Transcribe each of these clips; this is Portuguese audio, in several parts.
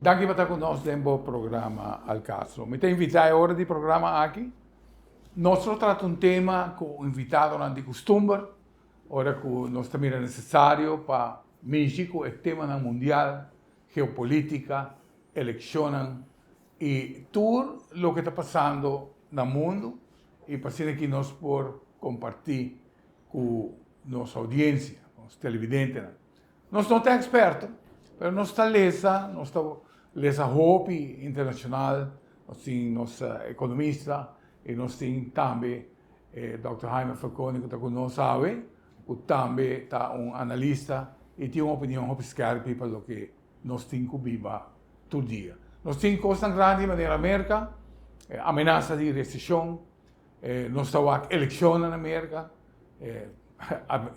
Danke por estar conosco no programa Alcastro. Me tem invitado agora de programa aqui. Nós tratamos tema com invitado de costume, ora que nós também é necessário para México, é tema mundial, geopolítica, eleições e tudo o que está passando no mundo e para que nós por compartilhar com nossa audiência, com os televidentes. Nós não somos expertos, mas nós estamos lesa Hope Internacional, nós temos nossa economista e nós temos também Dr. Jaime Falcone, que está conosco, sabe, que também está analista e tem uma opinião muito scarpa para o que nós temos que viver todo dia. Nós temos coisas grandes na América, ameaça de recessão, nós temos eleições na América,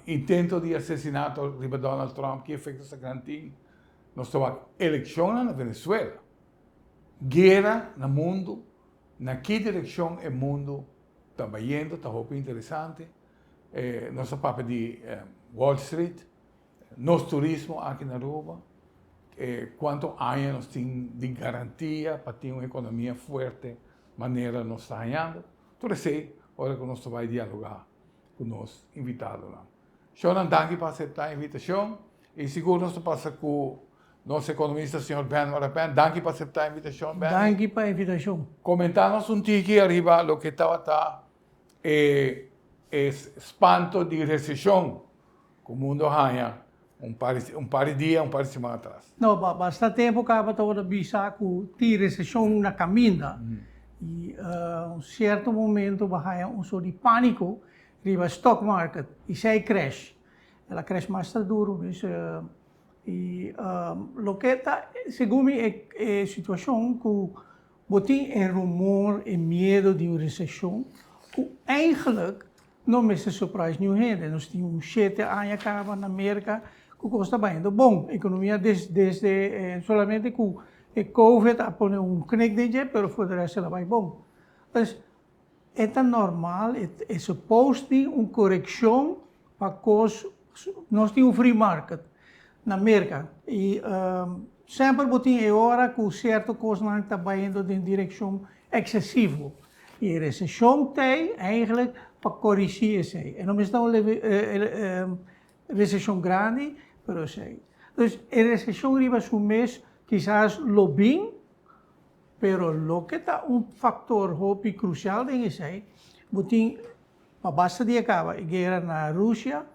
intento de assassinato de Donald Trump, que efeito essa grande. Nós temos eleições na Venezuela, guerra no mundo, na que direção o mundo está indo, está muito interessante. Nossa papo de Wall Street, nosso turismo aqui na Aruba, quanto anos nós temos de garantia para ter uma economia forte, maneira nós está ganhando. Tudo isso, hora que nós vamos dialogar com os invitados lá. Shonan, danke por aceitar a invitação e seguro nós passa com nosso economista, senhor Ben Marapen. Danke por aceitar a invitação, Ben. Danke pela invitação. Comentar-nos tique arriba o que estava espanto de recessão que o mundo ganha um par de dias, um par de semanas atrás. Não, bastante tempo acaba de bisa que a recessão na caminha. E certo momento vai sorte de pânico riba stock market e sai crash. Ela cresce mais duro, e lo que está, segundo mim, é situação que botem rumor e medo de uma recessão, que eigenlijk não me surprise nenhum. Nós tínhamos 7 anos acaba na América que custa bem. Bom, a economia desde solamente com o Covid a pôr knik de pero voor de rest ela vai bom. Mas é tão normal, é suposto uma correção para que nós temos um free market na América. E sempre botem a hora que certo coisa não está indo em direção excessiva. E a recessão tem, eigenlijk, para corrigir isso. E não está uma recessão grande, mas sei. Então, a recessão arriba um mês, quizás lo bem, pero lo que está um fator hopi crucial em isso aí, botem, basta de acaba a guerra na Rússia,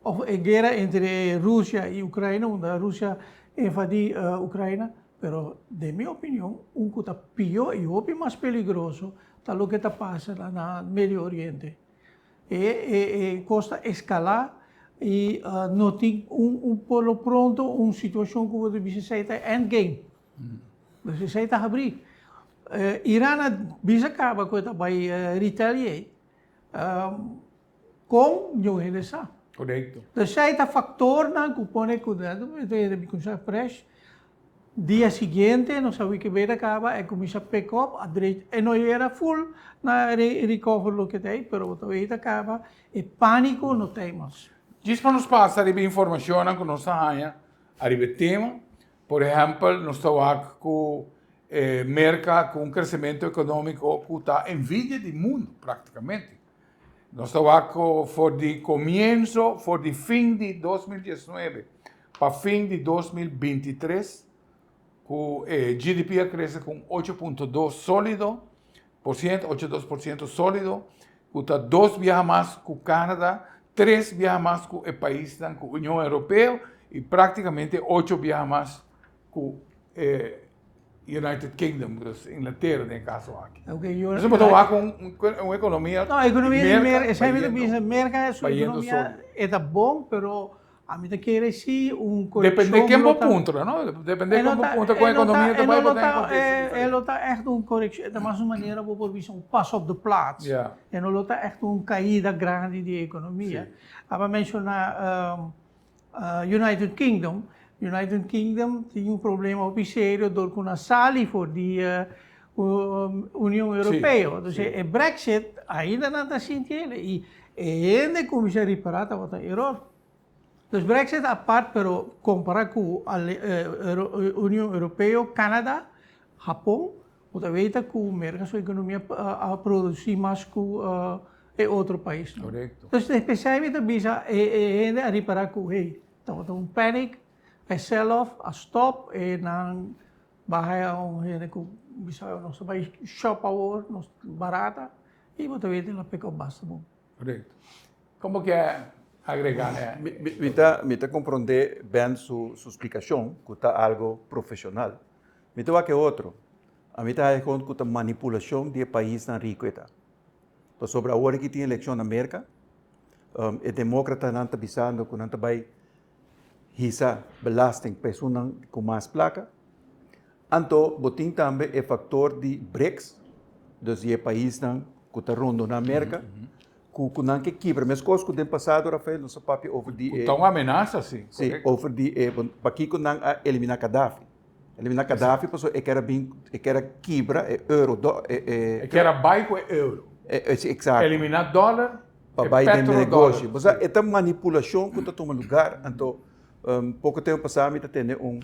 ou a guerra entre Rússia e Ucrânia, onde a Rússia invadiu a Ucrânia, pero, de minha opinião, que está pior e hopi mais perigoso está o que está passando no Médio Oriente. E costa escalar e não tem por lo pronto uma situação que você bisa endgame. Você sai a abrir. Irã bisa acaba que vai retaliar com não regressar. Correto. Dus zij dat factor na kupone cuidado, de bicusa fresh. Dia seguinte, nós sabemos que vai acabar, é começa a pick up, a direita, e não era full na recover lo que tem, pero vai acaba, e pânico não tem mais. Diz para nos passar a informação que nós temos a tema, por exemplo, nós estamos com mercado com crescimento econômico que está em vídeo do mundo, praticamente. Nós estamos for de começo, for de fim de 2019 para fim de 2023, o GDP cresce com 8,2% sólido, 8,2% sólido, que está 2 vezes mais que o Canadá, 3 vezes mais que o país da União Europeia e praticamente 8 vezes mais que o United Kingdom, Inglaterra, no caso aqui. Nós estamos com uma economia... Não, a economia de América, a economia é bom, mas a mim quer dizer depende de quem ponto, não? Depende de quem ponto com a economia também pode acontecer. Ela está echt correção, de mais maneira vou por um passo op de plaats. E não está echt caída grande de economia. Aba mencionar United Kingdom tinha problema sério com a saída for de União Europeia. Então, o Brexit ainda não está sentindo e ainda começa a reparar o erro. Dus Brexit apart, pero comparado com a União Europeia, Canadá, Japão, você vê que o mercado sua economia a produzir mais que outro país. Correcto. Dus especialmente bisa ainda a reparar que hey, então um panic, a sell-off, a stop, e não bahaya gente que bisa não se vai shop hour, não barata, e você vê que ela pega basta bom. Correcto. Como que agregar? Me está compreender bem sua explicação, que está algo profissional. Me está que outro. A mim está com que a manipulação de país na rico está. Então, sobre a hora que tem eleição na América, o democrata não está pensando que não está vai hisa belasting pessoas com mais placa. Então, botin também é fator de BRICS, dos países que está rondo na América, que não que quebra. Mas coisas que tem passado, Rafael, não se papi over die. Então, uma ameaça, sim. Sim, over die. Para aqui que não eliminar Gaddafi. Eliminar Gaddafi, pessoal, quero quebra, euro. Que era baixo euro. Exato. Eliminar dólar. Para baixo de negócio. Mas é uma manipulação que está tomando lugar. Então, pouco tempo passado, eu tenho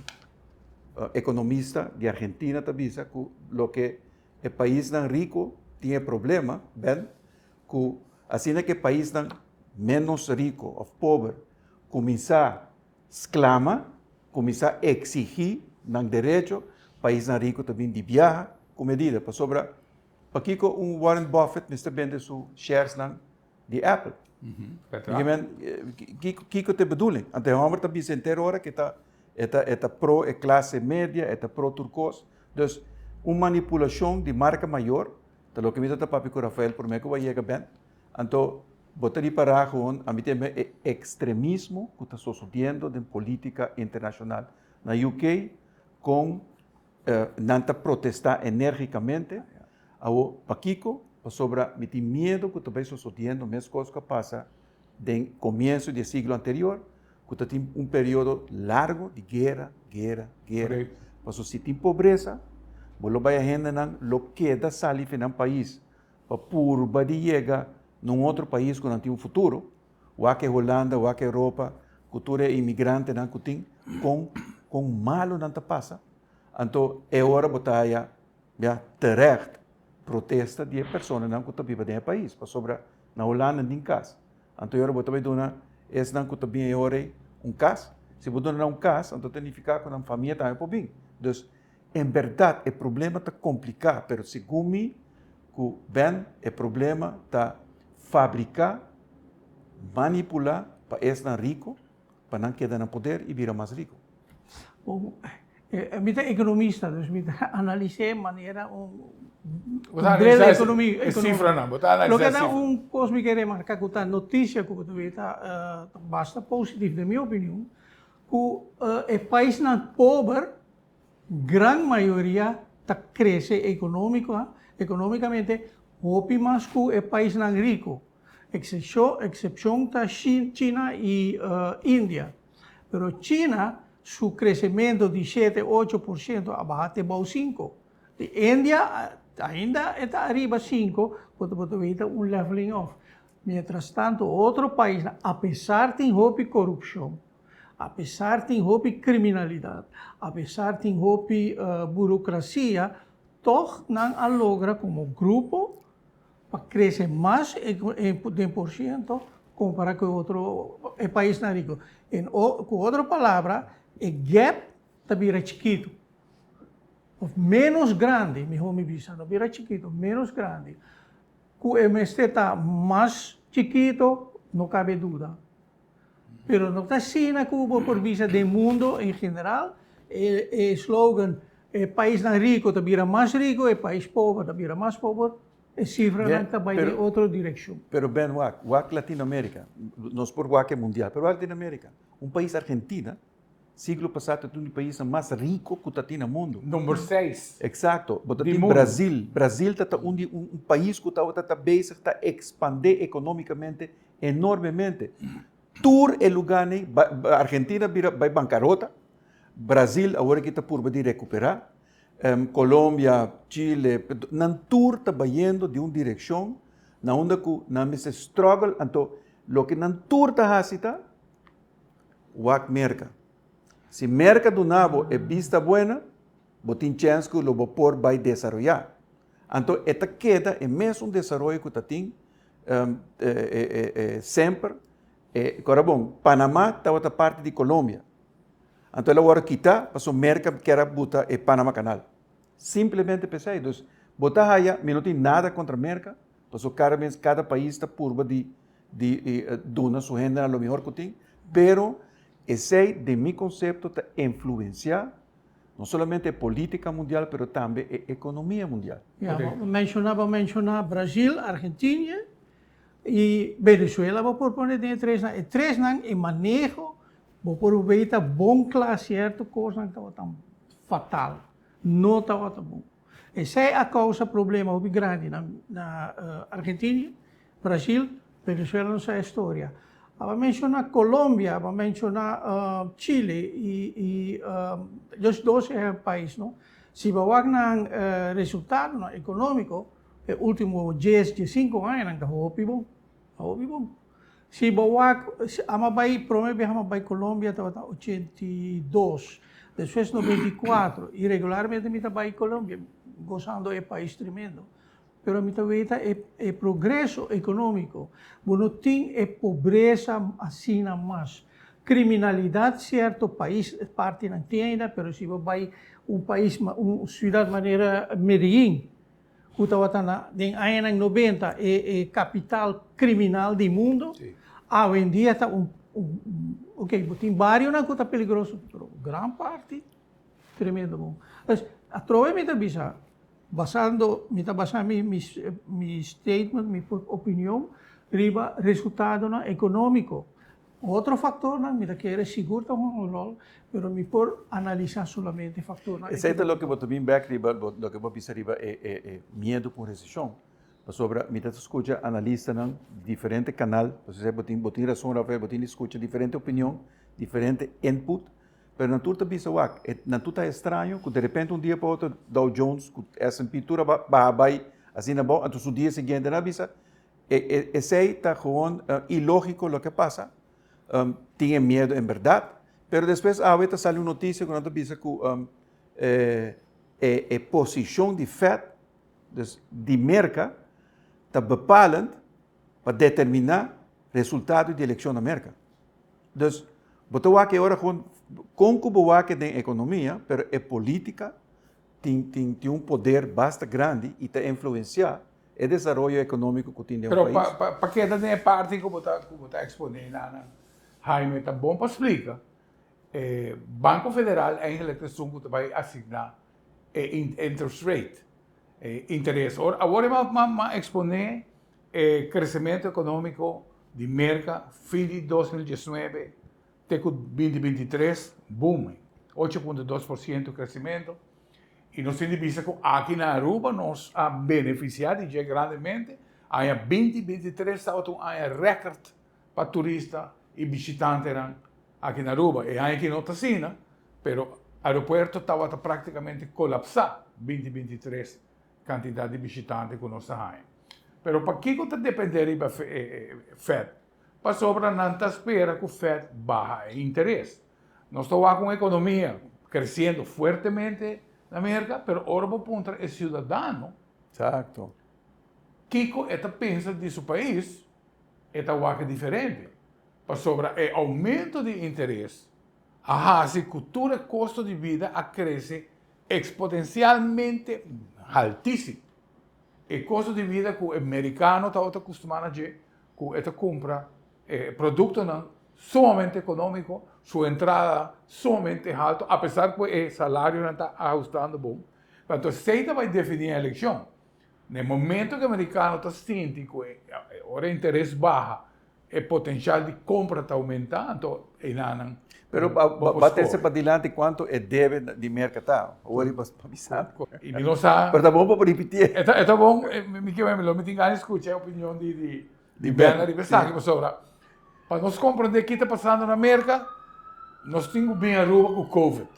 economista de Argentina também, que o que o país não rico tinha problema, bem, que assim é que o país não menos rico ou pobre começar a exclamar, começar a exigir não direito, país não rico também de viajar com medida para sobrar. Para que Warren Buffett está vendendo seus shares de Apple. Que te bedoeling? Ante homem também se inteira hora que está pro a classe média, está pro turcos. Dus uma manipulação de marca maior, tá lo que me está papi com Rafael por mim que vai chegar bem. Então, botar de parar com a mim também é extremismo que está sucedendo em política internacional. Na UK, com nanta protestar energicamente, ao Paquico, sobre me tem medo que também sucedendo mesmas coisas que passa no começo do século anterior, que tem período largo de guerra. Mas se tem pobreza, você vai a gente não queda sair no país, para purba de chegar num outro país que não tem futuro, ou aqui Holanda, ou aqui Europa, cultura imigrante não que tem, com malo não te passa. Então, é hora de botar terecht protesta de pessoas que vivem no país, para sobre na Holanda nem caso. Então, eu vou também dar esse não que também é caso. Se você não caso, então tem que ficar com a família também por bem. Então, em verdade, o problema está complicado, mas segundo mim, o problema está fabricar, manipular para esse rico, para não quedar no poder e virar mais rico. Bom, eu economista, dus analisar maneira da economia. Cifra não, botar analisar. Lo que dá coisa me querer marcar que a notícia que você vê bastante positiva, na minha opinião, que o país não pobre, grande maioria está crescendo economicamente, ou mais que o país não rico, exceção da China e Índia. Pero China su crescimento de 7-8% abaixo de 5%. A Índia ainda está arriba 5%, porque ver leveling off. Mientras tanto, outro país, apesar de ter corrupção, apesar de ter criminalidade, apesar de ter burocracia, toch não logra como grupo para crescer mais em % comparado com outro país não rico. Com outra palavra, o gap está bem chiquito. Menos grande, melhor me dizer, não bem chiquito, menos grande. Com o MST está mais chiquito, não cabe dúvida. Pero não está assim na Cuba por vista do mundo em geral. O slogan, o país não rico está bem mais rico, o país pobre está bem mais pobre. A cifra não está vai em outra direção. Pero bem, WAC Latinoamérica, nós por WAC é mundial, pero Latinoamérica, país Argentina, siglo passado é um país mais rico que está no mundo. Número 6. Exato. Brasil está país que está bem, está expandir economicamente enormemente. Tour é lugar, Argentina vai bancarrota, Brasil agora que está por recuperar, Colômbia, Chile, não tour está indo de uma direção, na onde que não se struggle, então, o que não tour está fazendo, wak merca. Se merca do nabo é vista buena, botin chance que lo vapor vai desarrollar. Então, esta queda é mesmo um desenvolvimento que tem sempre. Agora, bom, Panamá está outra parte de Colômbia. Então, ela agora quita, para o mercado que era botar é Panamá Canal. Simplesmente pensei, então, botar aí, não tem nada contra o mercado, então, cada país está por de dona sua renda, o melhor que tem, pero esse, de meu conceito, está influenciar não somente a política mundial, mas também a economia mundial. Yeah, vou mencionar Brasil, Argentina e Venezuela, vou propor de três não, e três não e manejo, vou por ver bom classe certo, coisa que estava tão fatal, não estava tão bom. Essa é a causa problema muito grande na Argentina, Brasil, Venezuela não sei a história. Vou mencionar Colômbia, vou mencionar Chile e os dois é país, não? Se você não resultado econômico, o último 10, 15 anos, não é bom, bom. Se você vai para Colômbia, está 82, depois 94, e regularmente me está para Colômbia, gozando é país tremendo. Pero mi taveta é progresso econômico, não tem pobreza assim mais. Criminalidade, certo, país parte não tem ainda, pero se você vai país, cidade maneira Medellín, que estava na anos 90 é capital criminal do mundo, hoje em dia está ok, tem vários que está perigoso, pero grande parte tremendo bom. Mas a trova me avisa. Basando mi statement, mi opinião, riba resultado econômico. Outro fator, me quer seguro um rol, pero me por analisar solamente fator. Esse é o que eu também back riba, o que eu penso riba é medo por recessão. Sobre, me escuta analista de diferente canal, você botin razão, Rafael, botin escuta diferente opinião, diferente input. Pero na turta bisa wak, na turta é estranho, que de repente dia para outro Dow Jones, que essa pintura vai assim na boa, então o dia seguinte na bisa, esse aí está gewoon ilógico o que passa, tinha medo em verdade, pero depois a outra saiu notícia que na bisa que a posição de Fed, de mercado, está bepalend para determinar resultado de eleição na mercado. Então, botou aqui agora com que tem economia, mas a política tem poder bastante grande e está influenciar o desenvolvimento econômico que tem no país. Para que tem parte que está exponendo, Jaime, está bom para explicar. Banco Federal é a eleição que vai assignar interest rate, interesse. Agora vamos exponer o crescimento econômico de mercado fim de 2019. Teco 2023, boom, 8,2% de crescimento. E nós temos visto que aqui na Aruba nós a beneficiado grandemente. Há 2023 estava um recorde para turistas e visitantes aqui na Aruba. E aqui não está assim, mas o aeroporto estava praticamente colapsado 2023, quantidade de visitantes que nós temos. Mas para que está dependendo da Fed? Para sobra não está espera que o Fed baixe interesse. Nós estamos com uma economia crescendo fortemente na América, mas ora o ponto é cidadão. Exato. Que está pensando de seu país, está algo diferente. Para sobra é aumento de interesse, a cultura e custo de vida cresce exponencialmente altíssimo. O custo de vida que o americano está acostumado a ter, que ele compra produto sumamente econômico, sua entrada sumamente alta, apesar que o salário não está ajustando bom. Então, se vai definir a eleição, no momento que o americano está sentindo que o interesse baixa, o potencial de compra está aumentando, então, não. Pero bater-se para adiante quanto é deve de mercado, agora para avisar. E não sabe. Pero está bom para repetir. Está bom, me tenho que escutar a opinião de Bernard e Versace, mas sobra. Para nós compreender o que está passando na América, nós temos bem a rua com o Covid.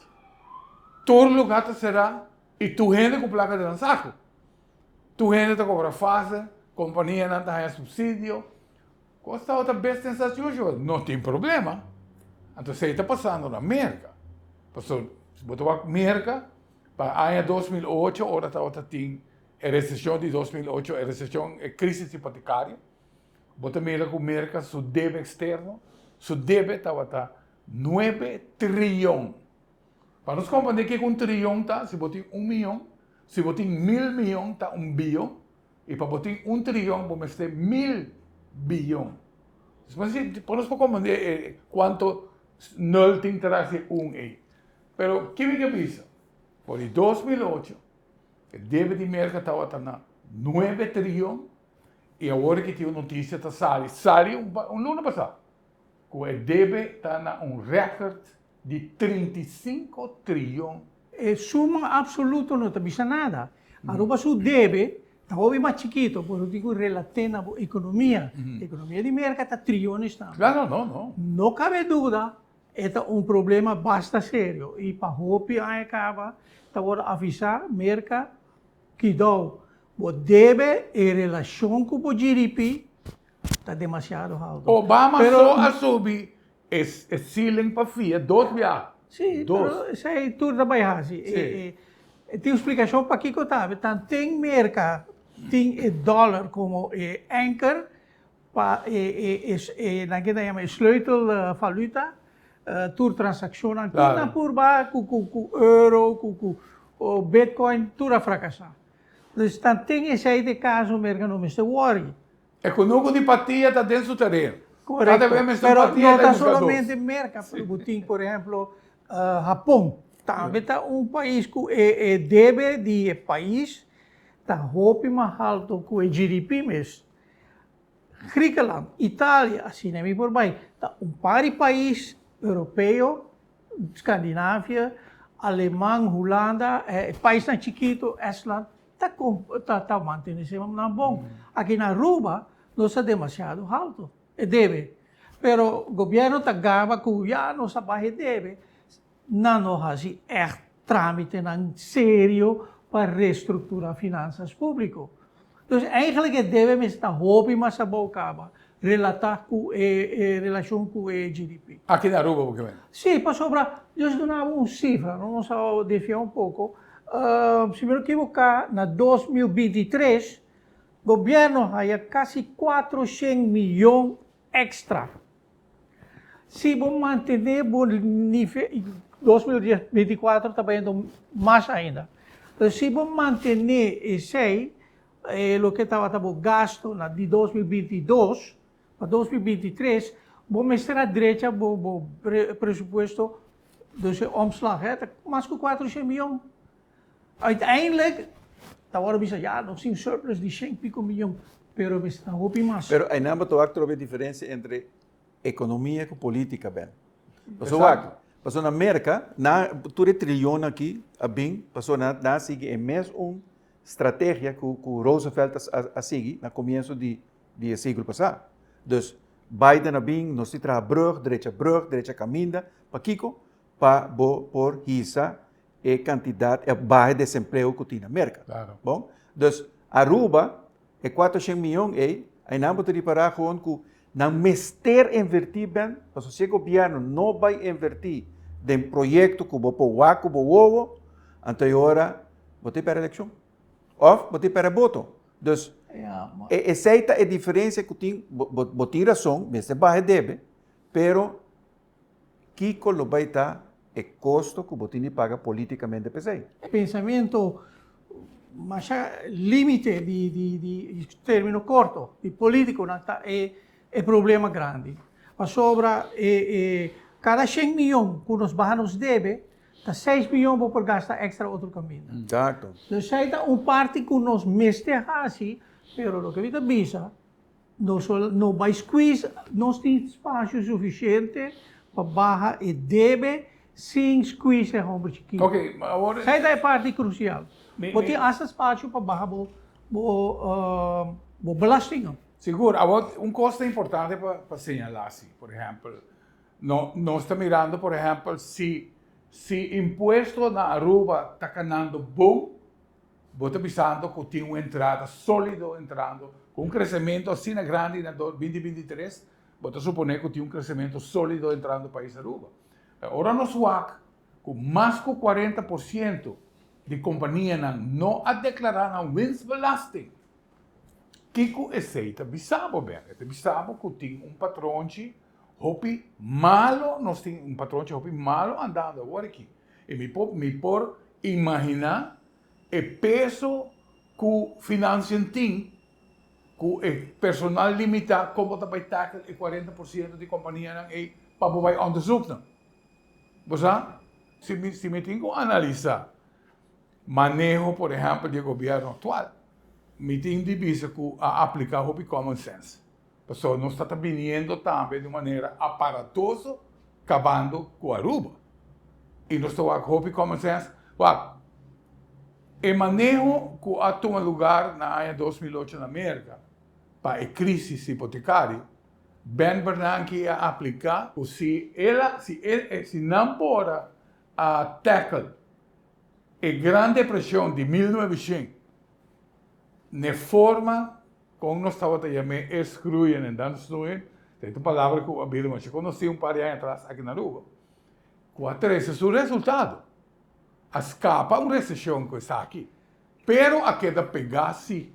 Todo lugar será, e tu gente com placa de lançaco. Tu gente está com fase, companhia não está em subsídio. Costa outra best sensação, não tem problema. Entonces, está pasando na América. Pasó, se botou a América, para año 2008, ahora está tem a recessão de 2008, a recessão, a crise hipotecária. Bota mira com a América, seu débito externo, seu débito está 9 trilhões. Para nós compreender que um trilhão está, se botar 1 milhão, se botar 1.000 milhões, está 1 bilhão. E para botar 1 trilhão, vamos ter 1.000 bilhões. Mas para nós compreender quanto não tem que trazer 1 aí. Pero, o que me pensa? Por 2008, o débito de América estava na 9 trilhões. E agora que tem uma notícia, saiu ano passado, que o débito está na recorde de 35 trilhões. Suma absoluta não está bisa nada. Aruba su debe, está ouvi mais chiquito, por digo relativo à economia. A economia de América está trilhões também. Claro, não. Não cabe dúvida, é problema bastante sério. E para hopi acaba, está agora avisar América que dá o deve em relação com o GDP está demasiado alto. Obama só assume esse ceiling para FIA 2 viagens. Sim, isso aí tudo trabalha assim. Tem explicação para que eu estava. Então, tem América, tem o dólar como anchor, para na que chama sleutelvaluta, tudo transação, tudo na curva, com euro, com Bitcoin, tudo a fracassar. Então, tem esse aí de caso, América não me está worry. É que o núcleo de empatia está dentro do terreno. Correto. Cada vez Pero empatia não está está solamente América, tem, por exemplo, Japão. Também está país que deve de país, está roupa mais alto que o GDP mesmo. Griekenland, Itália, assim, nem por bem. Está par de país europeu, Escandinávia, Alemanha, Holanda, país tão chiquito, Estland, está mantendo esse bom. Aqui na Aruba, não está demasiado alto, deve. Pero o governo está gaba que já não sabe deve. Não há trâmite sério para reestruturar finanças públicas. Então, eigenlijk deve estar roupa mas a boca relatar com relação com o GDP. Aqui na Aruba, porque vem. Sim, para sobrar, eu dava uma cifra, não só defiar pouco. Se me não equivocar, na 2023, o governo tinha quase 400 milhões extra. Se vamos manter o nível 2024 está indo mais ainda. Então, se vamos manter esse aí, o que estava gasto de 2022 para 2023, vamos estar à direita o presupuesto desse omslag, mais que 400 milhões. Uiteindelijk, agora bisa já não tem surplus de 100 pico milhões, pero we estão hoping mais. Pero aí não estou a diferença entre economia e política, bem. Passou na América, tudo trilhão aqui, passou na sigue é mesmo estratégia que o Roosevelt a seguir no começo do século passado. Então, Biden nós temos direita caminho, para Kiko, para por hisa a quantidade, a baixa de desemprego que tem na América. Claro. Bom, então, Aruba é 400 milhões, aí não pode reparar com que não mester invertir bem, mas se o governo não vai invertir em projeto que vou pôr o ovo, então agora vou ter para a eleição. Ou vou ter para voto. Então, essa é a diferença que tem, vou ter razão, mas é baixa deve, pero que não vai estar o custo que você paga politicamente para isso. Pensamento mais limite de término curto, de político, é problema grande. A sobra, cada 100 milhões que nos baixamos deve, 6 milhões por gastar extra outro caminho. Exato. Então, aí parte que nos meste assim, pero o que a visa, não vai squeeze, não tem espaço suficiente para barra e deve sem squeeze a ombro chiquinho. Ok, agora... Essa é a parte crucial. Porque há espaço para barra o belasting. Seguro, agora coisa importante para señalar, assim, por exemplo, nós estamos mirando, por exemplo, se imposto na Aruba está ganhando bom, você pensando que tem uma entrada sólida entrando, com crescimento assim grande em 2023, bota suponer que tem crescimento sólido entrando no país Aruba. Agora nós vamos com mais de 40% de companhias não a declarar a winstbelasting. Kiko aceita bisabo bem. Este bisabo que tem patrão hopi malo, nós temos patrão hopi malo andando agora aqui. E me por imaginar o peso que o financiamento tem, que o personal limitado, como vai tackle e 40% de companhias para vai onderzoeken. Você, se me tenho que analisar manejo, por exemplo, do governo atual, me tenho de vista que aplicar o common sense. Pessoal, não está vindo também de maneira aparatosa, acabando com a Aruba. E nós estamos com o common sense. O manejo que ha tomado lugar na ano 2008 na América, para a crise hipotecária, Ben Bernanke a aplicar, se não pode tackle a grande depressão de 1900, na forma como nós estávamos chamando excluindo, então excluindo, tem uma palavra que eu vi, mas eu conheci par de anos atrás aqui na Aruba. Qual é o resultado? Escapa uma recessão que está aqui. Pero a queda pegar, sim.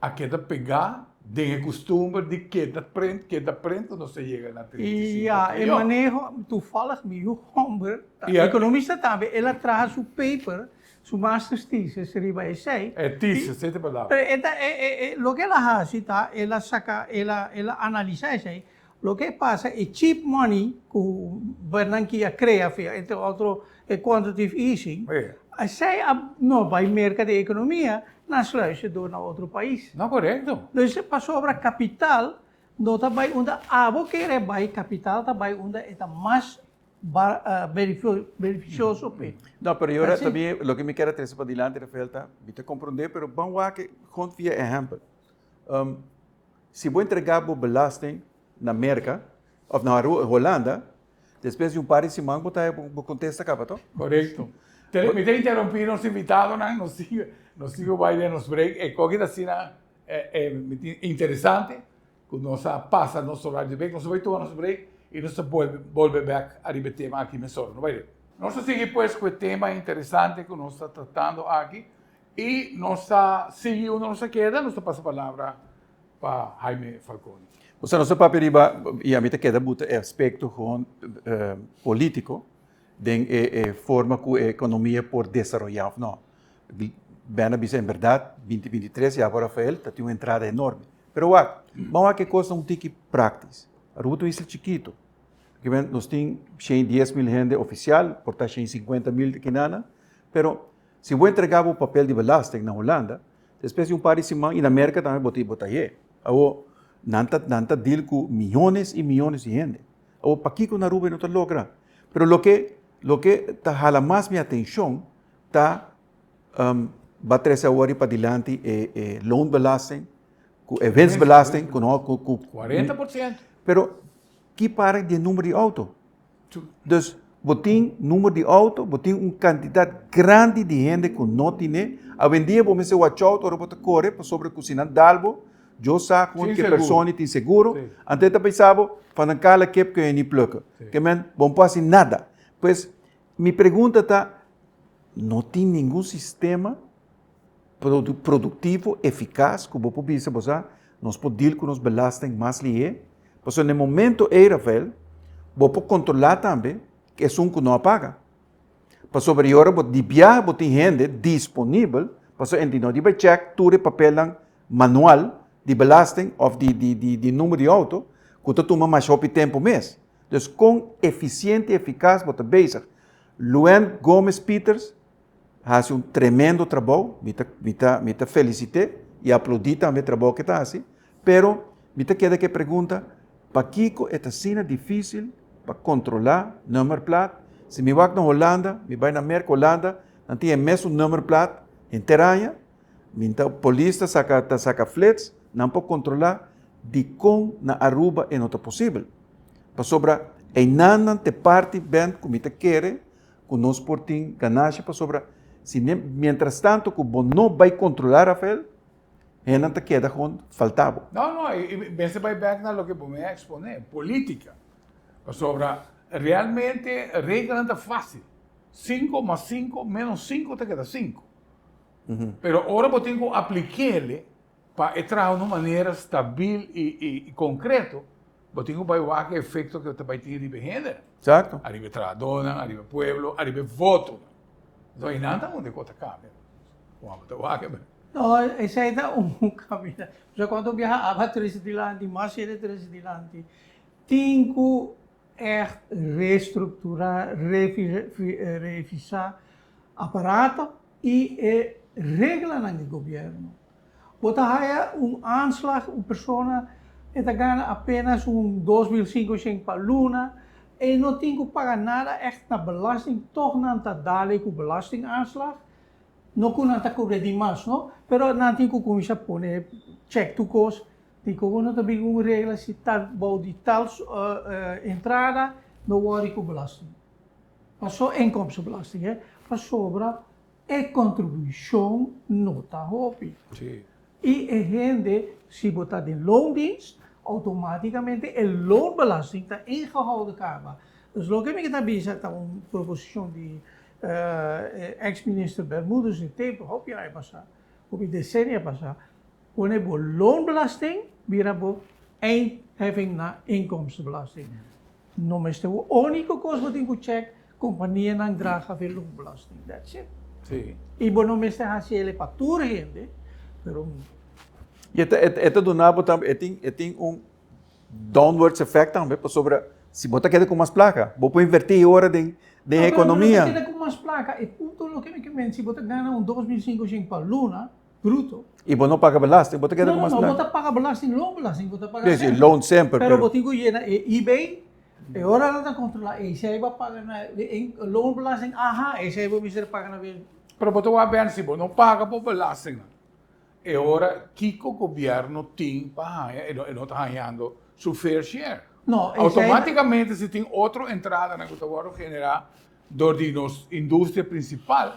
A queda pegar, tem o costume de queda frente, não se chega na 35. E o manejo, tu falas comigo, homem, economista também, ela traz o paper, su master's thesis, riba essay. Thesis, essa palavra. Lo que ela hace, tá? Ela saca, ela analisa essay. Lo que passa é cheap money que o Bernanke cria, entre outros, quantitative easing. Essay não vai mercado de economia, nas sluizen door naar outro país. Não, correto. Dus para sobre capital, não está bem onde abo querer vai capital, está bem onde é mais beneficioso. Não, pero eu também, o que me quero trazer para adiante, Rafael, tá? Me te compreender, pero vamos a que, gewoon via exemplo. Se vou entregar o belasting na América, ou na Holanda, depois de par de semanas, vou contestar cá, tá? Correto. Me tem interrompido nos invitados, nos sigo vai nos break, e qualquer assim interessante, que nós passa nosso horário de break, nós vai tomar nosso break e nós volve back a repetir tema aqui mesmo, não vai? Nós seguimos pues com o tema interessante que nós está tratando aqui e nós seguimos nossa queda, nós passa a palavra para Jaime Falcone. Você não sabe para e a mim te queda muito aspecto político de forma que a economia por desenvolver, não. Bem, em verdade, 2023 e agora Rafael tem uma entrada enorme. Pero vamos a que coisa um tique prático. A ruta é chiquito. Que nós temos 10 mil gente oficial, portanto 50 mil de quinana. Pero se vou entregar o papel de belasting na Holanda, depois de par de semanas, e na América também botar aí. Nanta deal com milhões e milhões de gente. Para aqui com a Aruba não está logra. Pero lo que está jala mais minha atenção está vai trazer agora para adiante loan belasting, events belasting, com 40%. Pero que para de número de auto. Dus botin número de auto, botin quantidade grande de gente que não tem. A vendia vou me ser watch out ou botar corre para sobre cozinhar dalbo. Eu sei que pessoa tem seguro. Até eu pensava, para cada que eu nem pluca. Que men, bom passe nada. Pois, minha pergunta está, não tem nenhum sistema produtivo, eficaz, que vou poder dizer, nós podemos que nos belastem mais lié. Pois, no momento, Rafael, vou controlar também que é que não paga. Pois, sobre a hora, de viagem, tem gente disponível, pois, entendeu, de check, tudo papel manual, de belasting ou de número de auto, que tu toma mais rápido tempo mês. Então, com eficiente e eficaz, você bezig. Luan Gomes Peters faz tremendo trabalho, me felicitei e aplaudi também o trabalho que está assim, pero me queda que pergunta, para que é assim difícil para controlar número plat? Se me vai na Holanda, me vai na América Holanda, não tem mesmo número plat em terra, a polícia saca flats, não pode controlar de como na Aruba é não possível. Para sobre e não te parte bem como te quer, que nós portem ganagem para sobre se mientras tanto que não vai controlar Rafael, gente te queda gewoon faltava. No, y se va back a lo que voy a exponer, política. Sobre realmente regla não é fácil. 5 más 5 menos 5 te queda 5. Pero ahora eu tenho que aplicar-lhe para entrar de uma maneira estável e concreta. Eu tenho que ver o efeito que vai ter de gênero. Certo? Arriba Tradona, arriba Pueblo, arriba voto. Então, aí nada onde conta cambia. No, esa es un camino. O sea, cuando viajaba a Tresidilanti, más de Tresidilanti, tenho echt reestructurar, revisar aparato e reglas no governo. Bota haya aanslag, persona está ganha apenas 2.500 para luna e não tem que pagar nada echt na belasting, toch não está dado com belastingaanslag. Não que não está cobrando demais, não? Pero não tem que começar a pôr check to cost. Tem que não também uma regra se tal bom de tal entrada não vai com belasting. Passou inkomstenbelasting, hè? Passou sobra e contribuição não está hopi. E a gente se botar em loondienst, automaticamente a loonbelasting está ingehouden acaba. Dus lo que me está bisa está uma proposição de ex-minister Bermúdez em tempo, hopi aí passar, hopi decennia passar, wanneer we loonbelasting, vira we eindheffing na inkomstenbelasting. Não mas é a única coisa que eu tenho que check, companhia não draga veel loonbelasting. That's it. Sim. E bom, não me está fazendo para toda a gente, pero E até do nabo também tem downwards effect também sobre se botar queda com mais placa, vou invertir hora de economia. Não, queda com mais placa, e ponto lo que me comenta, se botar ganha 2.500 para luna, bruto. E vou não pagar belasting, botar queda com mais placa. Não, botar pagar belasting, botar pagar Sim, loan sempre. Pero botar que na eBay, e hora não está controlar, e se aí vai pagar na loan belasting, e se aí vai me pagar na vez. Pero você vai ver se você não paga por belasting. E agora, que o governo tem para ganhar, e não está ganhando seu fair share. Não, automaticamente, se tem outra entrada na que vai generar door de nossa indústria principal,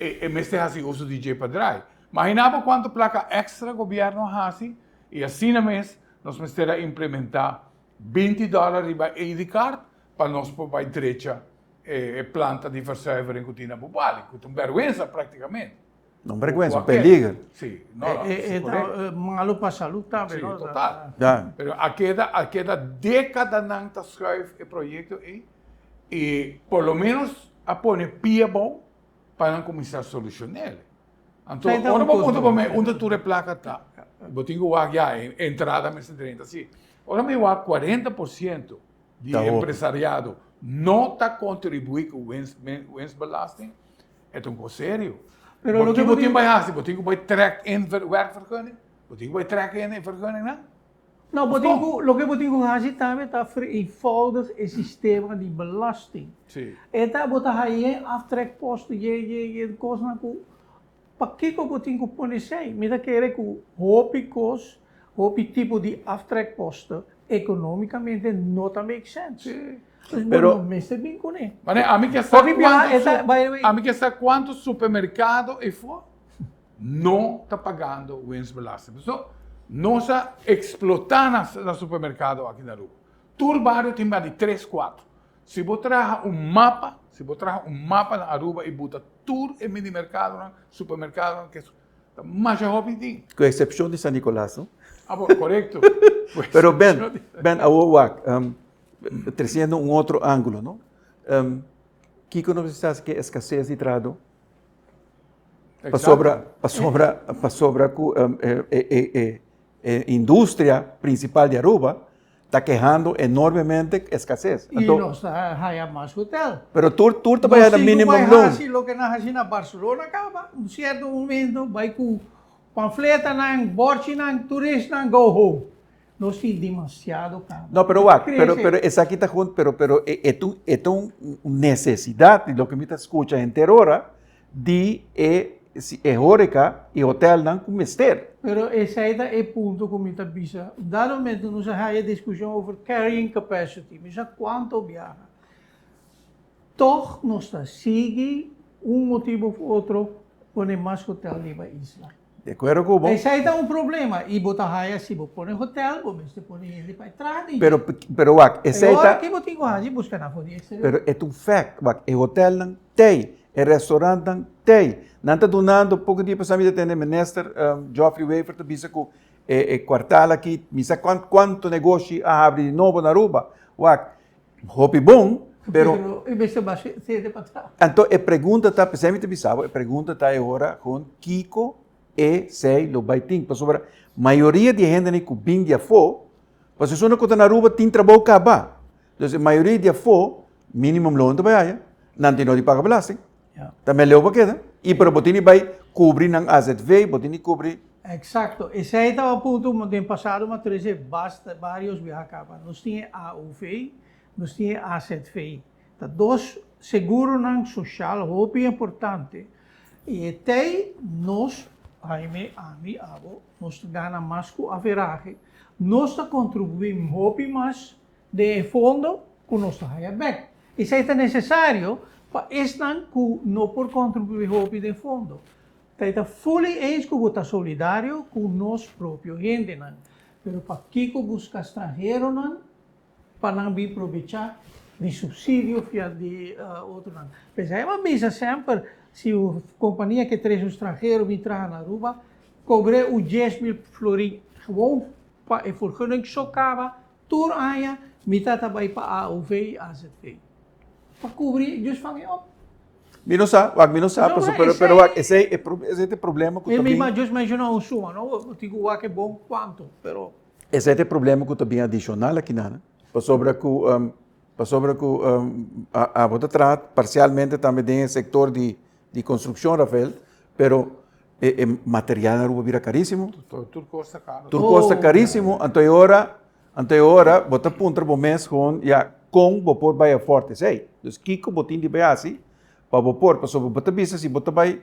e mesmo assim uso de J para drive. Imagina quanto placa extra o governo faz, e assim mesmo, nós vamos ter a implementar $20 para ID card, para nós poder direita planta de versavering que tem bobali, que é uma vergonha praticamente. Não vergüenza, peligro. Sim, malo para a saúde também. Sim, total. Ja. Pero a queda década não está schuif o projeto e por lo menos a pôr pia bom para começar a solucionar. Então, agora vou contar para mim onde tu placa tá. Eu tenho que entrada mês 30, sim. Agora me vai 40% de empresariado não está contribuindo com o belasting. É um coisa sério. Pero lo que você tem que fazer, você tem que trekken in werkvergunning, você tem que trekken in vergunning, não? Não, o que eu tenho que fazer também está vereenvoudigd o sistema de belasting. Sim. Eta botar aí aftrekposten, coisa na cu. Para que eu tenho que pôr isso aí? Me dá querer que hopi tipo de aftrekposten economicamente não tá make sense. Sim. Pero, mas a mim que sabe quanto supermercado e for não está pagando o belasting. Então, nós explotamos no supermercado aqui na rua. Todo bairro tem mais de 3, 4. Se você traz mapa na Aruba e bota tudo em mini mercado, no supermercado, que é mais rápido. Com exceção de San Nicolás, não? Correto. Pero Ben, trazendo outro ângulo, não? Que nós estamos que escassez de trado para sobre a indústria principal de Aruba está quejando enormemente escassez. E nós há mais hotel. Pero tu trabalha no mínimo loan. Lo que nós na Barcelona acaba, certo momento vai com panfleta nang, borchi nang, turista nang, go home. Nós temos demasiado caro. Não, pero essa aqui está junto, pero é uma necessidade, do que me está escutando inteira hora, de hora e hotel não cometer. Pero esse aí é o ponto que me está bisa. Dado momento nós há a discussão over carrying capacity, mas já quanto viaja. Toch nós está sigue motivo ou outro, pôr mais hotel nessa isla. De acordo com o bom. Esse aí dá um problema. E botar raia se você põe em hotel, você põe ele para entrar. Pero wak, esse aí Agora tá, que você tem que buscar na folha pero exterior. é um fact, wak, e hotel não tem, e restaurante não tem. Não está donando, pouco tempo, sabe, tem o ministro Geoffrey Wafer, que disse que quartal aqui, misa quanto negócio abre de novo na Aruba. Wak, hopi bom, pero E você vai ser para trás. então, a pergunta está, precisamente bisavo, a pergunta está agora com Kiko e sei lo baiting, para sobre a maioria de gente que vem de fora, para se uma coisa na Aruba tem trabalho cá, então a maioria de fora, mínimo loan também, não tem de pagar belasting, também leu para queda, e para botini vai cobrir na AZV, botini cobrir. Exacto. Esse aí estava o ponto do ano passado, mas trouxe vários viajantes. Nós tínhamos a UVI, nós tínhamos a AZVI. Então, dois seguros social, muito importante. E até nós, nós ganhamos mais com a veragem. Nós contribuímos muito mais de fundo que nós ganhamos back. Isso é necessário para estar não por contribuir muito de fundo. Então, fully eis que está solidário com nós próprios gente, mas para que busca estrangeiro, para não vir aproveitar de subsídio de outro. Mas é uma coisa sempre, se a companhia que traz o estrangeiro vir trazer na Aruba, cobre o 10.000 florim, gewoon para a vergunning que socava, tur aia, metade também para a AUV e a AZV. Para cobrir, just van je op. Não sabe, pero esse é o problema que também. Mas just mencionar um suma, não? Eu digo que é bom quanto, pero. Esse é o problema que também adicional aqui, né? Para sobre que a bota trata parcialmente também tem o setor de construção, Rafael, pero material na rua vira caríssimo. Tudo custa caro. Tudo custa caríssimo. Ante hora, bota punta por mês com vapor vai forte, sei. Então, Kiko botin de assim, para vapor, para sobre bota bisa se bota vai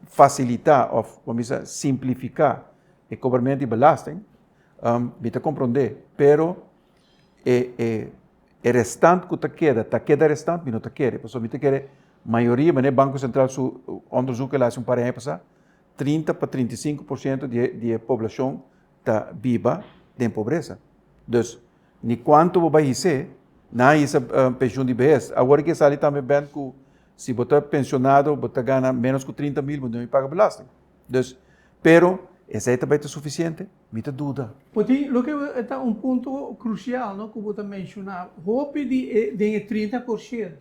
facilitar ou vamos dizer simplificar o cobrimento de belasting, bita compreender, pero o restante que queda restante, não te quer, porque bita quer maioria, mas o Banco Central onderzoek lá um par de anos 30 para 35% de população está viva de pobreza. Então, nem quanto vai ser, na essa pensão de vejez. Agora que sai também bem que se você é pensionado, você ganha menos que 30.000, não paga belasting. Então, pero esse aí também é suficiente? Muita dúvida. Porque lo que é ponto crucial, não, que você mencionou, roupa de 30%,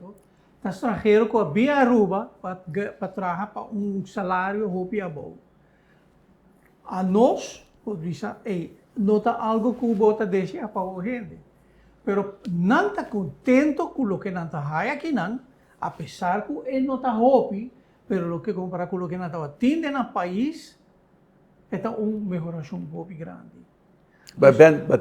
está estrangeiro que vem a Aruba para trabalhar para salário roupa bom. A nós, não está algo que você deixa para a gente. Pero não está contento com o que não está aqui, não, apesar que ele não está roupa, pero o que compara com o que não está atende no país, é uma melhoração muito grande.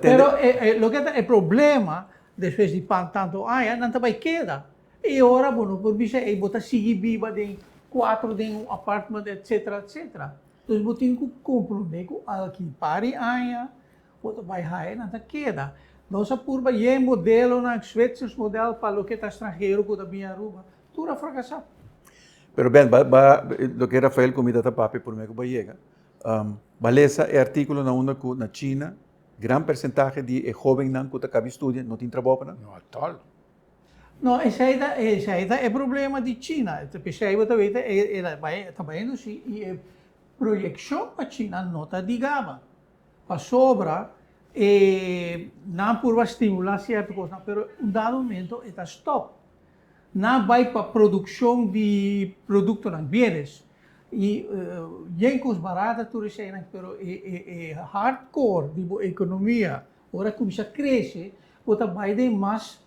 Pero o que é o problema, depois de tanto não vai quedar. E agora, bueno, por isso, ele bota seguir viva de 4 de um apartamento, etc, etc. Então, você tem que compreender que aqui pare aia, você vai raia, não queda. Nossa curva é modelo, na Suécia, modelo para o que está estrangeiro, que também Aruba, tudo fracassado. Pero bem, o que Rafael comida está papi por mim que vai chegar. Beleza é artículo na China, grande percentagem de jovens não que acabam estudando, não tem trabalho para Não, tal. Não, esse aí é problema de China. Esse aí também e a projeção para a China não está digama. Para sobra, não por estimular certa coisa, mas um dado momento está stop. Não vai para a produção de produtos não bienes. E os baratos tudo isso aí, mas hardcore de economia, agora começa a crescer, você vai ter mais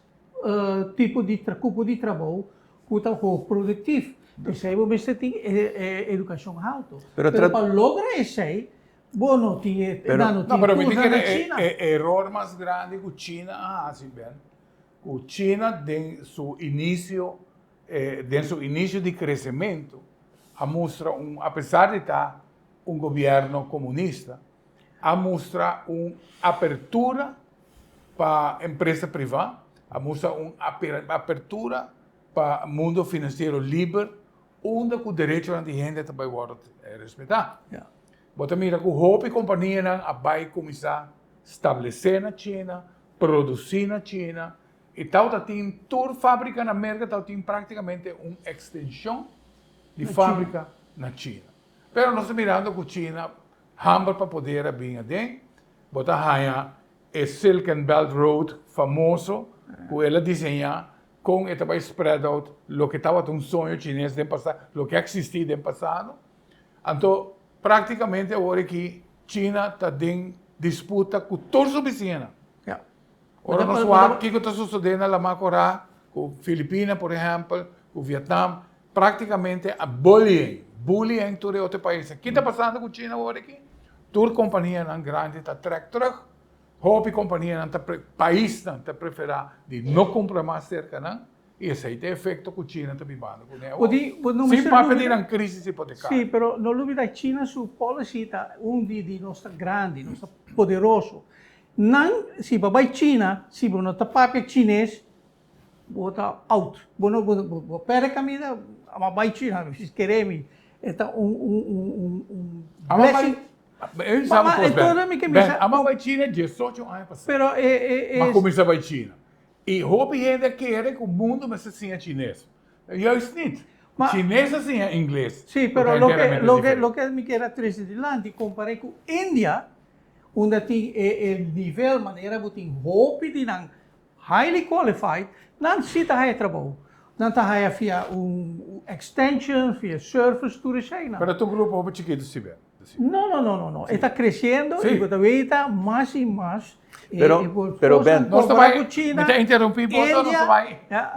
tipo de trabalho que está pouco produtivo. Isso aí você tem educação alta. Mas para lograr isso aí, bom, não tinha pero me dice que error más grande que China hace, bien. Que China, en su inicio de crecimiento, mostra apesar de estar un gobierno comunista, mostra una apertura para empresa privada, mostra una apertura para mundo financeiro livre, onde o direito da gente também wordt respeitado. Ja. Bota mira que hoop companhia vai começar a estabelecer na China, produzir na China, e tal tem toda fábrica na América, tal tem praticamente uma extensão de fábrica na China. Pero nós estamos mirando que a China, hambre para poder vir dentro, bota raia é Silk and Belt Road famoso, que ela desenha com esta vai spread out o que estava um sonho chinês no passado, o que existia no passado. Então, praticamente agora que China está em disputa com todos os vizinhos. Ja. Ora nós vamos o que está sucedendo na Macorá, com Filipinas, por exemplo, com Vietnã, praticamente a bullying todo outro país. O que está passando com China agora aqui? Toda companhia grande está terug. Hoop companhia país está preferir de não comprar mais cerca, não? E esse aí tem efeito com China está vivendo com ela. Sim, para pedir uma crise hipotecária. Sim, mas não olvida China sua policy está de nossa grande, nossa poderoso. Não, se vai China, se você está papel chinês, bota out. Você perde camida, mas vai China, se queremos, está blessing. Ele sabe a vai China 18 anos passados. Pero mas começa a vai China. E hoop gente quer que o mundo me seja chinês. Juist niet. Chinês assim é inglês. Sim, pero lo que me queda triste de lá, comparei com Índia, onde tem o nível, maneira que tem hoop de não highly qualified, não se está trabalho. Não está via extension, via service, tudo isso aí. Para tu grupo hoop chiquito se vê. No. Está crescendo y cada vez está más y más. Pero Ben, nós vai interromper,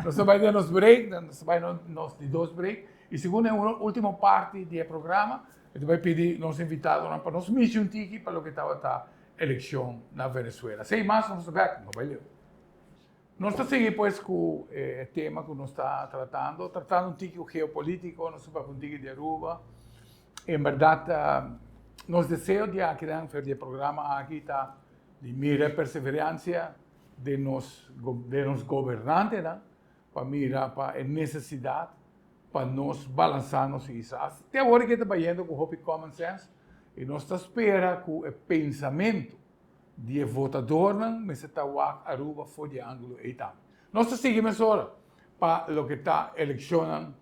nós vai dar nos break, nós vai nos de dois break, e segundo a última parte do programa, eu vai pedir nos invitados para nos mexer tiki para o que estava a eleição na Venezuela. Sem mais, nós back, não vai ler. Nós estamos seguindo pois com o tema que nós está tratando um tiki geopolítico, nós vamos um tiki de Aruba. Em verdade, nos desejos de aqui fazer o programa aqui está de mirar a perseverança de nos governantes, né? Para mirar para a necessidade, para nós balançarmos isso. Até agora que está indo com o Hope Common Sense, e nós estamos esperando que o pensamento de votador, mas está a Aruba foi de ângulo e tal. Nós seguimos agora para o que está eleição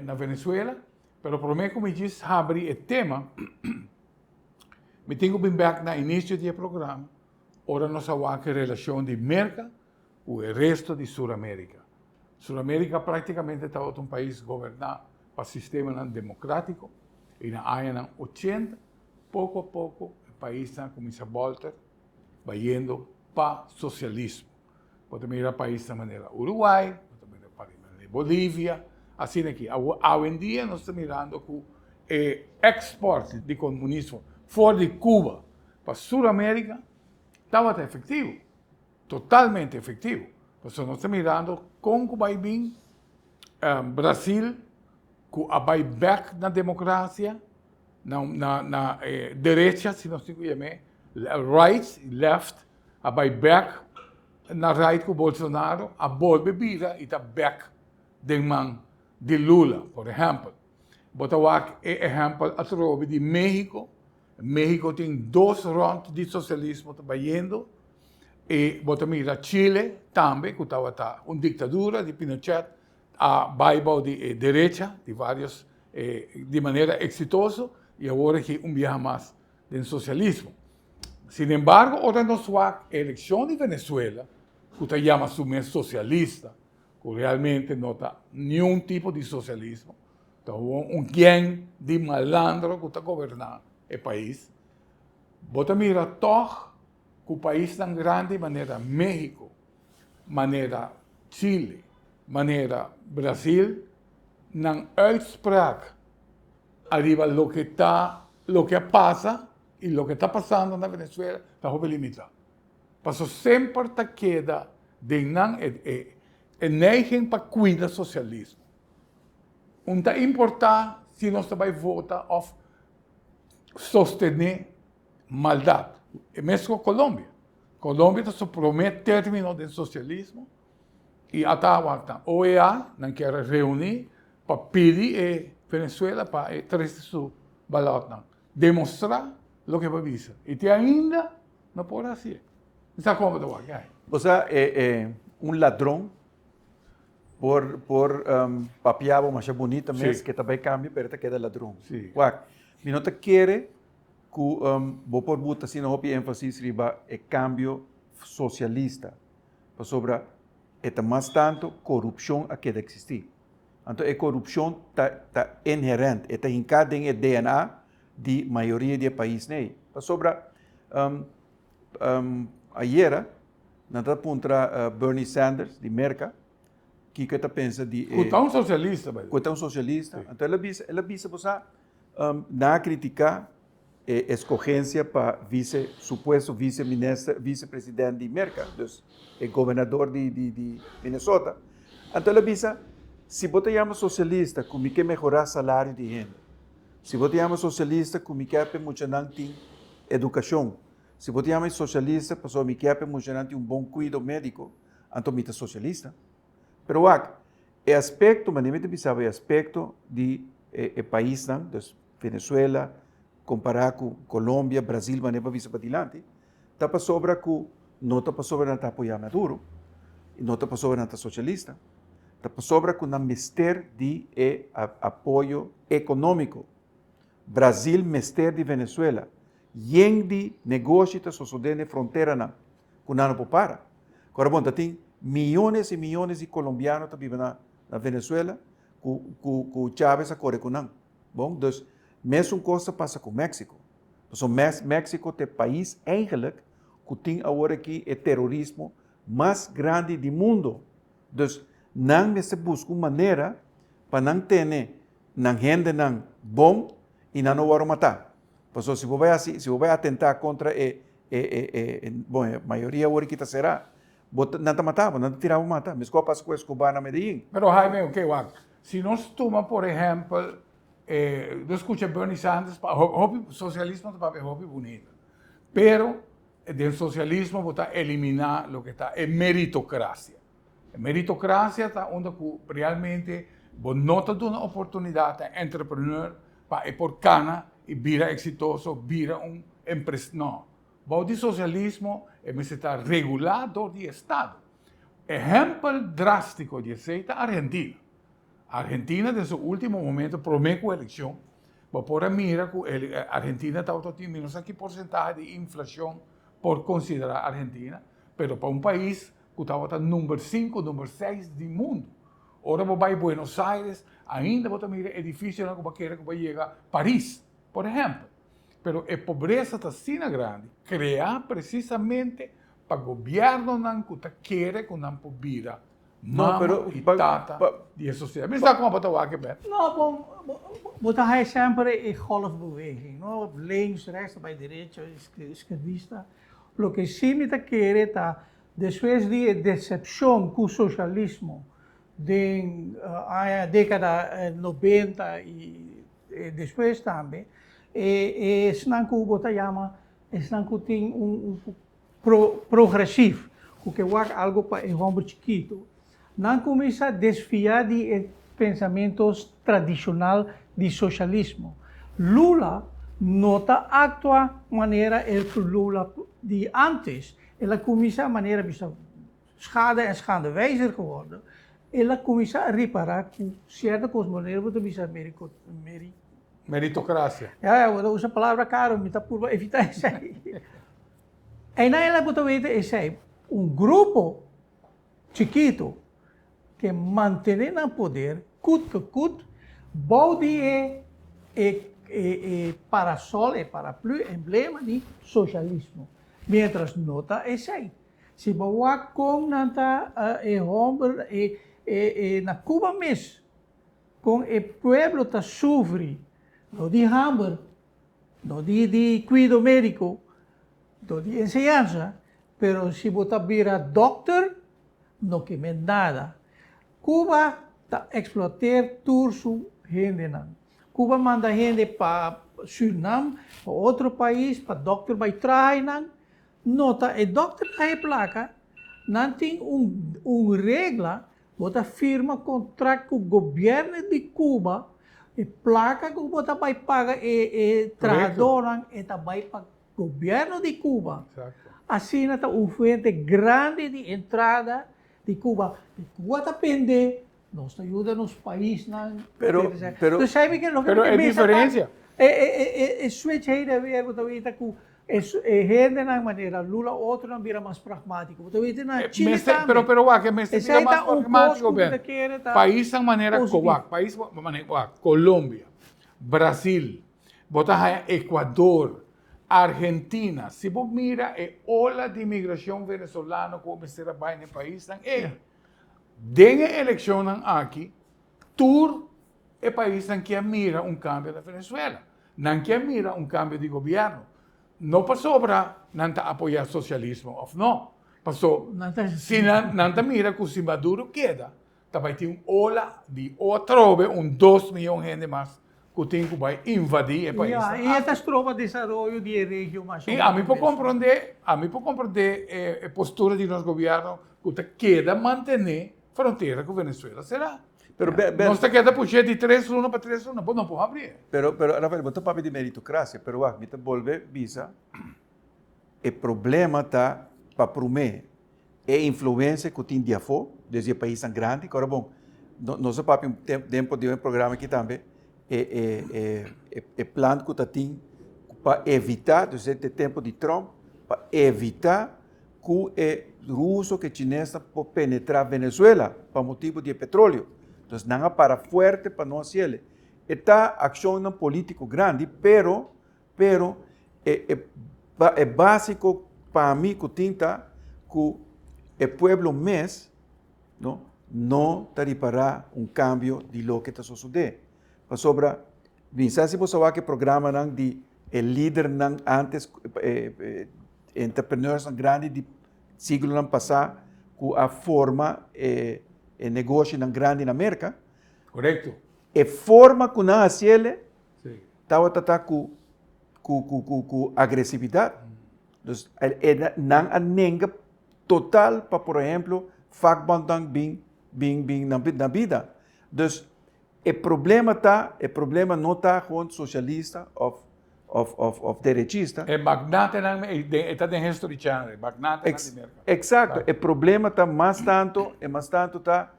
na Venezuela. Pero por mim, como diz, abrir o tema, me tenho que vir no início do programa, ora nós vamos a relação de América com o resto de Sul-América. Sul-América praticamente está um país governado para sistema democrático, e na área 80, pouco a pouco, o país começa a voltar, vai indo para socialismo. Pode mirar países da maneira Uruguai, pode mirar países da Bolívia. Assim aqui, hoje em dia nós estamos mirando que o exporte de comunismo fora de Cuba para a Sul-América estava efetivo, totalmente efetivo. Nós estamos mirando como vai vir Brasil, que vai back na democracia, na direita, se nós chamamos, right, left, vai back na right com Bolsonaro, a volta vira e está back de mão de Lula, por exemplo. Botawak é exemplo através de México. México tem 2 rondas de socialismo trabalhando. E botamira Chile também, que estava uma ditadura de Pinochet, a Bible de direita, de vários, de maneira exitosa, e agora que viaja mais do socialismo. Sin embargo, agora nós temos a eleição de Venezuela, que se chama socialista, que realmente não está nenhum tipo de socialismo. Então, gang de malandro que está governando o país. Bota mira, toch, que o país tão grande, maneira México, maneira Chile, maneira Brasil, não uitspraak arriba lo que passa e o que está passando na Venezuela está limitado. Passou sempre a queda de não neiging para cuidar socialismo. Não importa se nós vamos votar ou sostener maldade. É mesmo Colômbia. Colômbia se promete término do socialismo e até agora a OEA não quer reunir para pedir a Venezuela para trazer su balot, demonstrar o que vai dizer. E ainda não pode fazer. Está como do que é. O sea, ladrão por papiaba mais bonita mesmo, que também cambia, pero te queda ladrão. Sim. Mi não te quer que vou por buta assim, não houve ênfase riba é cambio socialista, para sobre é mais tanto corrupção a que deve existir. Então, a corrupção está inherente, está em cada DNA de maioria do país, né? Para sobre ayer, nós contra Bernie Sanders de Merca, que está pensa de Um socialista, vai. um socialista. Sim. Então, ela visa você na criticar escorrência para suposto vice-presidente de Merca, dus, governador de Minnesota. Então, ela visa, se você chama socialista, como que melhorar o salário de gente. Se você chama socialista, como que não tem educação. Se você chama socialista, para me que não tem bom cuidado médico, então me socialista. Pero o aspecto, mas nem me sabe, o aspecto de país, Venezuela, comparar com Colômbia, Brasil, mas nem para vir para adiante, está para sobre que não está para sobre não apoiar Maduro, e não está para sobre não socialista, está para sobre que não mister de apoio econômico. Brasil mister de Venezuela, e de negócio está sucedendo na fronteira não, que não para. Agora, bom, tem milhões e milhões de colombianos que vivem na Venezuela, com Chávez a correr com não. Bom, então, mesma coisa passa com México. Então, México é o país, eigenlijk, que tem agora aqui o terrorismo mais grande do mundo. Então, não se busca uma maneira para não ter gente não bom e não o matar. Então, se você vai atentar contra a maioria agora que será, não te matava, não te tirava matar. Mas qual passa com Escobar na Medellín? Pero Jaime, ok, se nós tomamos, por exemplo, eu escuto Bernie Sanders, o socialismo é bonito, pero do socialismo você eliminar o que está é meritocracia. A meritocracia está onde realmente você não está dando oportunidade a entrepreneur para ir por cana e vira exitoso, vira empresário. Não. O socialismo é estar regulado do Estado. Exemplo drástico de aceita a Argentina. A Argentina, desde o último momento, promete a eleição. Por mira que a Argentina está tendo não sei que porcentagem de inflação por considerar a Argentina, mas para país que está número 5, número 6 do mundo. Ora, você vai a Buenos Aires, ainda você mira edifícios que vai chegar a Paris, por exemplo. Pero a pobreza está assim grande, criar precisamente para o governo que quer que não vira mama e tata de sociedade. Mas está com a patawa que bem? Não, bom, botar sempre a golfbeweging, não? Links, rechts, para direita, esquerdista. O que sim me quer é, depois de decepção com o socialismo, da década 90 e depois também, snanku bota chama snanku tem progressivo que é algo para um chiquito não começa a desfiar de pensamentos tradicional de socialismo. Lula nota atua maneira que Lula de antes ela começa a maneira bisa schade en schadewijzer geworden. Ela começa a reparar que certa coisa maneira você bisa Meritocracia. Eu uso a palavra caro, me está por evitar isso aí. E na ela você vê isso aí, grupo chiquito que mantém no poder, bode parasol, paraplu, emblema de socialismo. Mientras nota isso aí. Se você com nanta na Cuba mesmo, com o pueblo está sofre, não de hambre, não de cuidado médico, não de enseñanza, pero se você vira doctor, não queima nada. Cuba está explorar turso gente não. Cuba manda gente para Suriname, para outro país, para doctor vai trabalhar não. Nota, o doctor na placa, não tem regra bota firma contrato com o governo de Cuba, e placa que bota vai pagar e trabalhador e também para o governo de Cuba. Exacto. Assim, está uma fuente grande de entrada de Cuba. E Cuba depende, nos ajuda nos países. Pero- Então, sabe que pero é diferença. É switch aí de ver, você está com gente na maneira, Lula, outro não vira mais pragmático. Você está na Chile também. Pero wag, que me Ese está más está un pragmático, poco Ben. que quiere estar País en manera positivo. wag, país manera wag, Colombia, Brasil, botas a Ecuador, Argentina. Si vos mira ola de inmigración venezolana como será vai en el país, den elección aquí, tour el país que mira un cambio de Venezuela, no que mira un cambio de gobierno. No pasó para nanta apoyar socialismo, o no. Pasó, si nanta mira que si Maduro queda, também tem ola de outra vez, 2 milhões de gente mais que tem que vai invadir o país. E estas tropas de desenvolvimento de região mais E a mim por compreender a postura de nosso governo que queda manter fronteira com Venezuela, será? Pero, Nós queda puxar de 3-1 para 3-1, pois não pode abrir. pero Rafael, você papo de meritocracia, pero wag, me volver visa. O problema tá para promer é influência que tem dia fo, desde o país tão grande. Agora bom, nós papo tempo de um programa aqui também plano que tem para evitar, durante o tempo de Trump, para evitar que o russo que chinês pode penetrar Venezuela para motivo de petróleo. Então, não é para forte para não ser. Está ação político grande, pero é básico para mim que tinta que o povo mês não taripará cambio de lo que está sucedendo. Para sobra, pensar se você vai que programa de líder antes entrepreneurs grande de siglo passado com a forma negócio grande na América. Correto. A forma que não hacele Sim. estava com agressividade. Então, não há nenhum total para, por exemplo, vakbondang bing na vida. Então, o problema não está com socialista ou derechista. É magnate, está em history channel, magnate na mercado. Exato. O problema está mais tanto está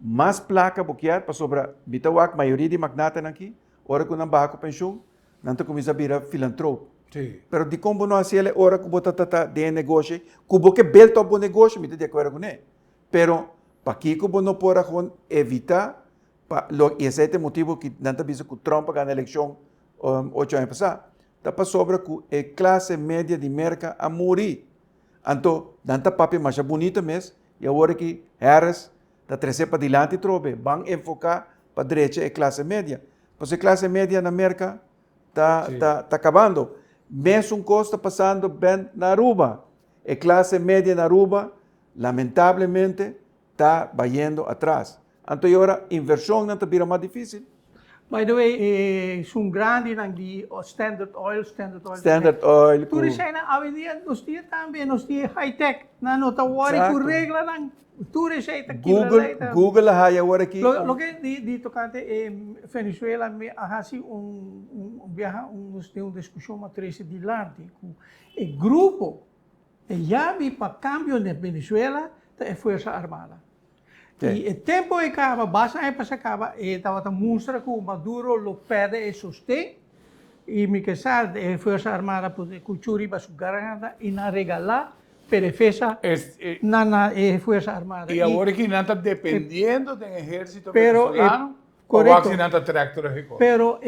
mais placa bloqueada para sobra bitawak maioria de magnata aqui, hora que não barco pensão, não te começa a virar filantropo. Sim. Pero de como não assim, hora que bota tata de negócio, que que belto bom negócio, me de acordo com ele. Pero para que como não pode evitar, e esse é o motivo que não te visa que Trump ganha a eleição 8 anos passados, está para sobra que a classe média de merca a morrer. Então, não te papi mais bonito mesmo, e agora que Harris está trazendo para diante trobe, vão enfocar para a direita a classe média. Porque a classe média na América está acabando. Mesmo costa passando bem na Aruba. A classe média na Aruba, lamentavelmente, está indo atrás. Então, agora, a inversão não está vira mais difícil. By the way, zo'n grande die Standard Oil. Standard Oil. Toen zijn er alweer die, nos die também, nos die high-tech. Na nota worry ku regla lang. Toen zijn er Google ha agora aqui. Lo que di tocante Venezuela me hasi viaja nos tem uma discussão matriz de larte. O grupo já vi para cambio na Venezuela é Força Armada. E o tempo acaba, basta aí para acaba, e estava a mostrar que o Maduro lo perde e sustém, e me casar a Força Armada pode cultura para sua garganta e na regalar para defesa na Força Armada. E agora que não está dependendo do exército pero, venezolano, correto, ou não está tractológico. Pero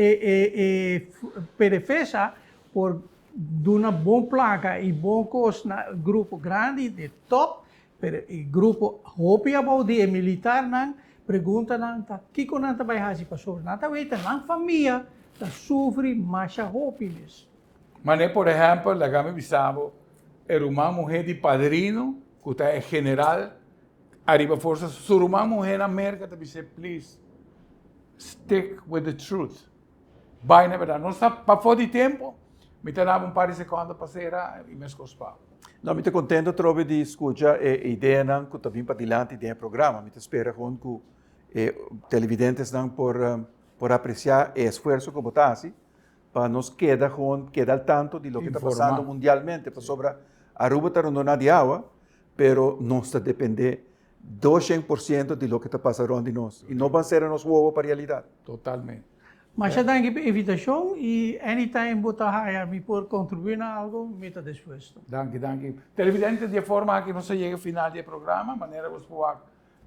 para defesa, por uma boa placa e bom custo, grupo grande de top, pero o grupo hopi about de militar nan pergunta nan ta kiko nan ta bayhasi pa sobre nan ta weta nan família ta sofre macha hopines. Mané, por exemplo, la Gama Bisabo, era uma mulher de padrino, que é general, arriba força, sur uma mulher na América, te dice, please, stick with the truth. Vai na verdade, não está para fora de tempo, Me dava um par de segundos para ser e me escospava. Não, me estou contente trobe de escutar a ideia não que também para adiante tem programa. Me espera com que televidentes não por apreciar o esforço que botasse para nos quedar al tanto de lo que está passando mundialmente. Para sobre Aruba está não de água, pero nós está depender 200% de lo que está passando de nós. E não vai ser nos huevos para a realidade. Totalmente. Mas já danke pela invitação e anytime você hire me por contribuir na algo, me está disposto. Danke, danke. Televidentes, de forma que não se chegue ao final do programa, maneira que você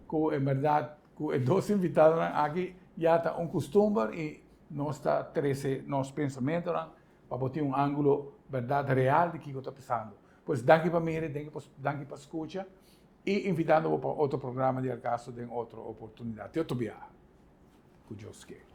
que, em verdade, com os dois invitados aqui, já está costume e nós está 13 nossos pensamentos para botar ângulo verdade real de que está passando. Pois, danke para mim, danke para escuta e invitando para outro programa de acaso, de outra oportunidade, outro viagem. Que Deus quer.